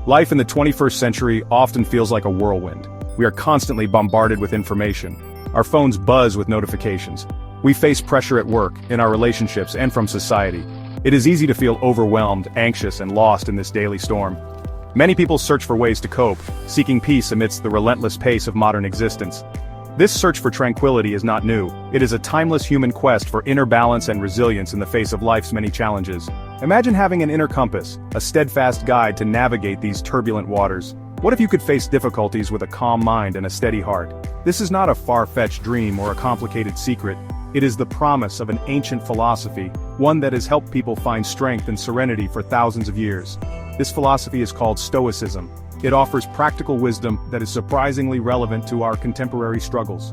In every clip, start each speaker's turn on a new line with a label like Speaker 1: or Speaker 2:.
Speaker 1: Life in the 21st century often feels like a whirlwind. We are constantly bombarded with information. Our phones buzz with notifications. We face pressure at work, in our relationships, and from society. It is easy to feel overwhelmed, anxious, and lost in this daily storm. Many people search for ways to cope, seeking peace amidst the relentless pace of modern existence. This search for tranquility is not new. It is a timeless human quest for inner balance and resilience in the face of life's many challenges. Imagine having an inner compass, a steadfast guide to navigate these turbulent waters. What if you could face difficulties with a calm mind and a steady heart? This is not a far-fetched dream or a complicated secret. It is the promise of an ancient philosophy, one that has helped people find strength and serenity for thousands of years. This philosophy is called Stoicism. It offers practical wisdom that is surprisingly relevant to our contemporary struggles.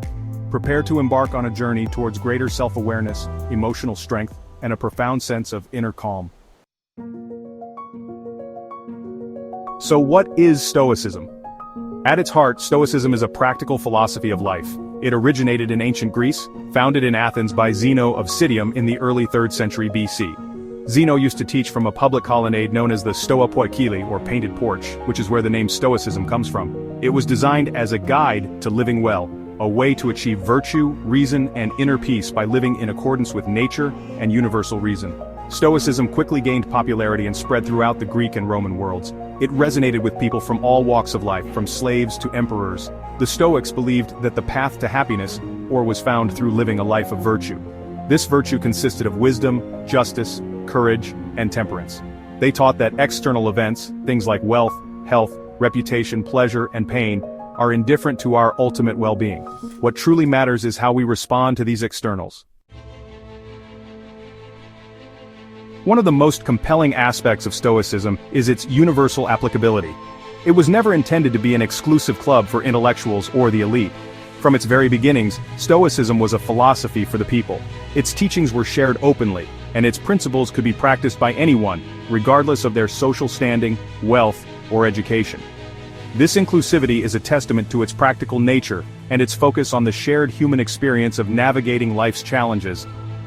Speaker 1: Prepare to embark on a journey towards greater self-awareness, emotional strength, and a profound sense of inner calm. So what is Stoicism? At its heart, Stoicism is a practical philosophy of life. It originated in ancient Greece, founded in Athens by Zeno of Citium in the early 3rd century BC. Zeno used to teach from a public colonnade known as the Stoa Poikile, or painted porch, which is where the name Stoicism comes from. It was designed as a guide to living well, a way to achieve virtue, reason, and inner peace by living in accordance with nature and universal reason. Stoicism quickly gained popularity and spread throughout the Greek and Roman worlds. It resonated with people from all walks of life, from slaves to emperors. The Stoics believed that the path to happiness, was found through living a life of virtue. This virtue consisted of wisdom, justice, courage, and temperance. They taught that external events, things like wealth, health, reputation, pleasure, and pain, are indifferent to our ultimate well-being. What truly matters is how we respond to these externals. One of the most compelling aspects of Stoicism is its universal applicability. It was never intended to be an exclusive club for intellectuals or the elite. From its very beginnings, Stoicism was a philosophy for the people. Its teachings were shared openly, and its principles could be practiced by anyone, regardless of their social standing, wealth, or education. This inclusivity is a testament to its practical nature and its focus on the shared human experience of navigating life's challenges.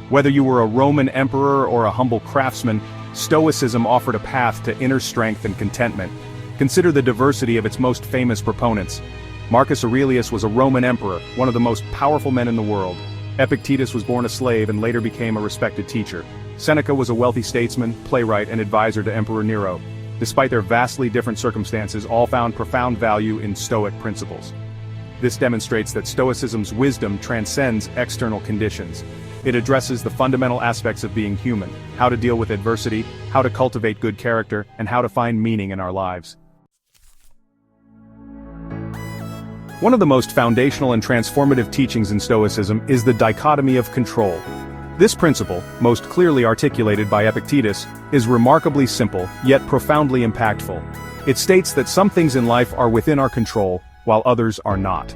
Speaker 1: Whether you were a Roman emperor or a humble craftsman, Stoicism offered a path to inner strength and contentment. Consider the diversity of its most famous proponents. Marcus Aurelius was a Roman emperor, one of the most powerful men in the world. Epictetus was born a slave and later became a respected teacher. Seneca was a wealthy statesman, playwright, and advisor to Emperor Nero. Despite their vastly different circumstances, all found profound value in Stoic principles. This demonstrates that Stoicism's wisdom transcends external conditions. It addresses the fundamental aspects of being human, how to deal with adversity, how to cultivate good character, and how to find meaning in our lives. One of the most foundational and transformative teachings in Stoicism is the dichotomy of control. This principle, most clearly articulated by Epictetus, is remarkably simple, yet profoundly impactful. It states that some things in life are within our control, while others are not.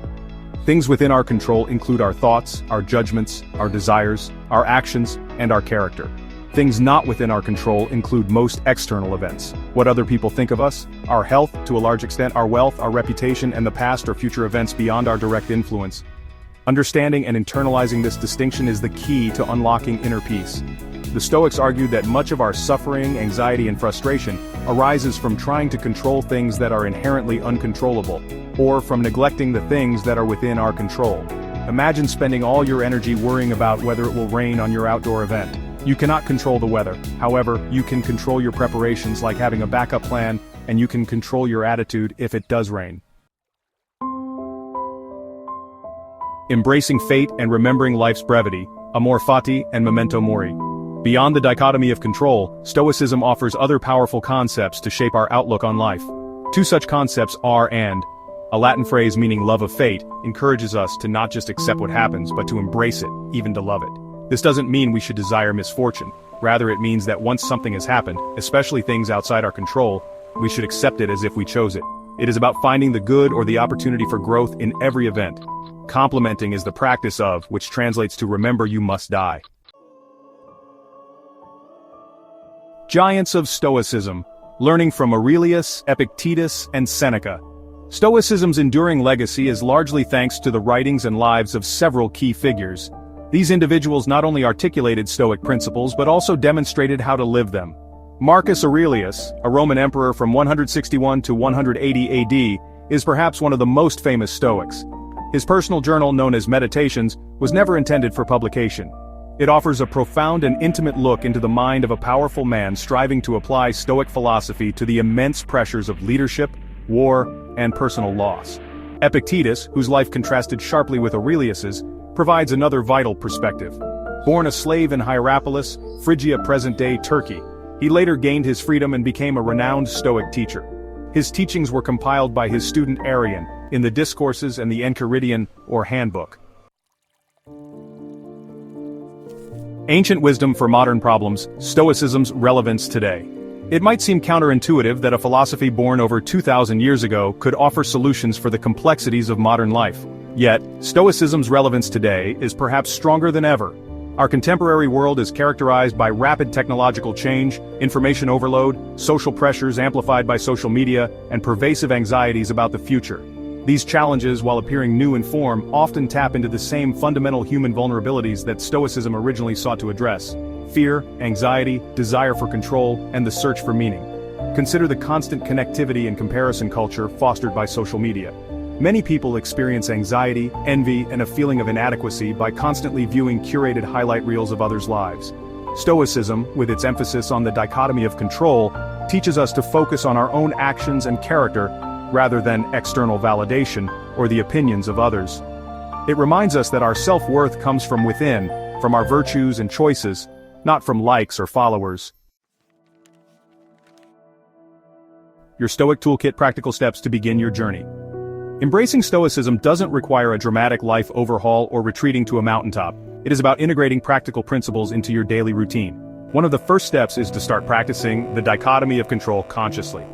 Speaker 1: Things within our control include our thoughts, our judgments, our desires, our actions, and our character. Things not within our control include most external events. What other people think of us, our health, to a large extent our wealth, our reputation, and the past or future events beyond our direct influence. Understanding and internalizing this distinction is the key to unlocking inner peace. The Stoics argued that much of our suffering, anxiety, and frustration arises from trying to control things that are inherently uncontrollable, or from neglecting the things that are within our control. Imagine spending all your energy worrying about whether it will rain on your outdoor event. You cannot control the weather. However, you can control your preparations, like having a backup plan, and you can control your attitude if it does rain. Embracing fate and remembering life's brevity, Amor, Fati, and Memento, Mori. Beyond the dichotomy of control, Stoicism offers other powerful concepts to shape our outlook on life. Two such concepts are and. A Latin phrase meaning love of fate encourages us to not just accept what happens but to embrace it, even to love it. This doesn't mean we should desire misfortune. Rather, it means that once something has happened, especially things outside our control, we should accept it as if we chose it. It is about finding the good or the opportunity for growth in every event. Complementing is the practice of, which translates to remember you must die. Giants of Stoicism, learning from Aurelius, Epictetus, and Seneca. Stoicism's enduring legacy is largely thanks to the writings and lives of several key figures. These individuals not only articulated Stoic principles but also demonstrated how to live them. Marcus Aurelius, a Roman emperor from 161 to 180 AD, is perhaps one of the most famous Stoics. His personal journal, known as Meditations, was never intended for publication. It offers a profound and intimate look into the mind of a powerful man striving to apply Stoic philosophy to the immense pressures of leadership, war, and personal loss. Epictetus, whose life contrasted sharply with Aurelius's, provides another vital perspective. Born a slave in Hierapolis, Phrygia, present-day Turkey, he later gained his freedom and became a renowned Stoic teacher. His teachings were compiled by his student Arrian in the Discourses and the Enchiridion, or Handbook. Ancient wisdom for modern problems, Stoicism's relevance today. It might seem counterintuitive that a philosophy born over 2,000 years ago could offer solutions for the complexities of modern life. Yet, Stoicism's relevance today is perhaps stronger than ever. Our contemporary world is characterized by rapid technological change, information overload, social pressures amplified by social media, and pervasive anxieties about the future. These challenges, while appearing new in form, often tap into the same fundamental human vulnerabilities that Stoicism originally sought to address: fear, anxiety, desire for control, and the search for meaning. Consider the constant connectivity and comparison culture fostered by social media. Many people experience anxiety, envy, and a feeling of inadequacy by constantly viewing curated highlight reels of others' lives. Stoicism, with its emphasis on the dichotomy of control, teaches us to focus on our own actions and character rather than external validation or the opinions of others. It reminds us that our self-worth comes from within, from our virtues and choices, not from likes or followers. Your Stoic Toolkit: Practical Steps to Begin Your Journey. Embracing Stoicism doesn't require a dramatic life overhaul or retreating to a mountaintop. It is about integrating practical principles into your daily routine. One of the first steps is to start practicing the dichotomy of control consciously.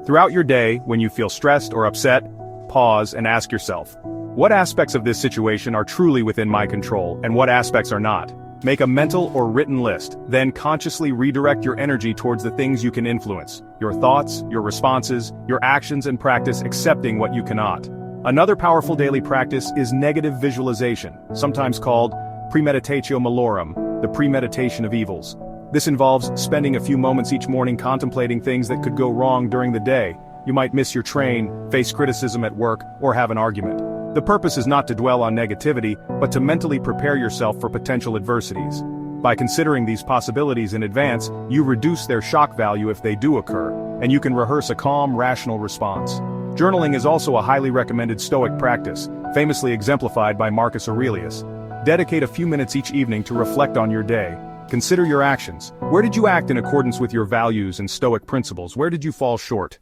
Speaker 1: Throughout your day, when you feel stressed or upset, pause and ask yourself, what aspects of this situation are truly within my control, and what aspects are not? Make a mental or written list, then consciously redirect your energy towards the things you can influence: your thoughts, your responses, your actions, and practice accepting what you cannot. Another powerful daily practice is negative visualization, sometimes called premeditatio malorum, the premeditation of evils. This involves spending a few moments each morning contemplating things that could go wrong during the day. You might miss your train, face criticism at work, or have an argument. The purpose is not to dwell on negativity, but to mentally prepare yourself for potential adversities. By considering these possibilities in advance, you reduce their shock value if they do occur, and you can rehearse a calm, rational response. Journaling is also a highly recommended Stoic practice, famously exemplified by Marcus Aurelius. Dedicate a few minutes each evening to reflect on your day. Consider your actions. Where did you act in accordance with your values and Stoic principles? Where did you fall short?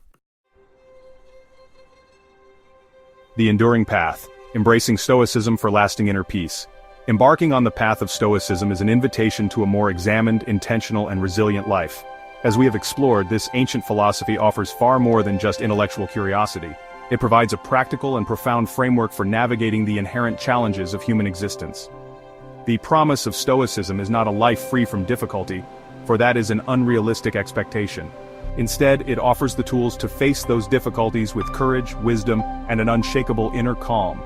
Speaker 1: The enduring path: embracing Stoicism for lasting inner peace. Embarking on the path of Stoicism is an invitation to a more examined, intentional, and resilient life. As we have explored, this ancient philosophy offers far more than just intellectual curiosity. It provides a practical and profound framework for navigating the inherent challenges of human existence. The promise of Stoicism is not a life free from difficulty, for that is an unrealistic expectation. Instead, it offers the tools to face those difficulties with courage, wisdom, and an unshakable inner calm.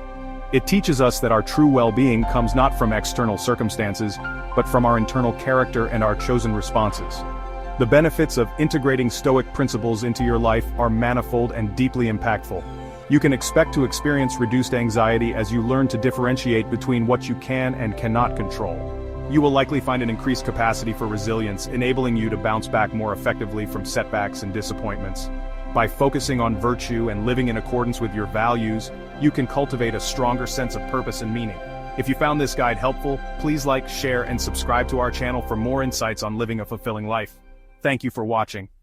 Speaker 1: It teaches us that our true well-being comes not from external circumstances, but from our internal character and our chosen responses. The benefits of integrating Stoic principles into your life are manifold and deeply impactful. You can expect to experience reduced anxiety as you learn to differentiate between what you can and cannot control. You will likely find an increased capacity for resilience, enabling you to bounce back more effectively from setbacks and disappointments. By focusing on virtue and living in accordance with your values, you can cultivate a stronger sense of purpose and meaning. If you found this guide helpful, please like, share, and subscribe to our channel for more insights on living a fulfilling life. Thank you for watching.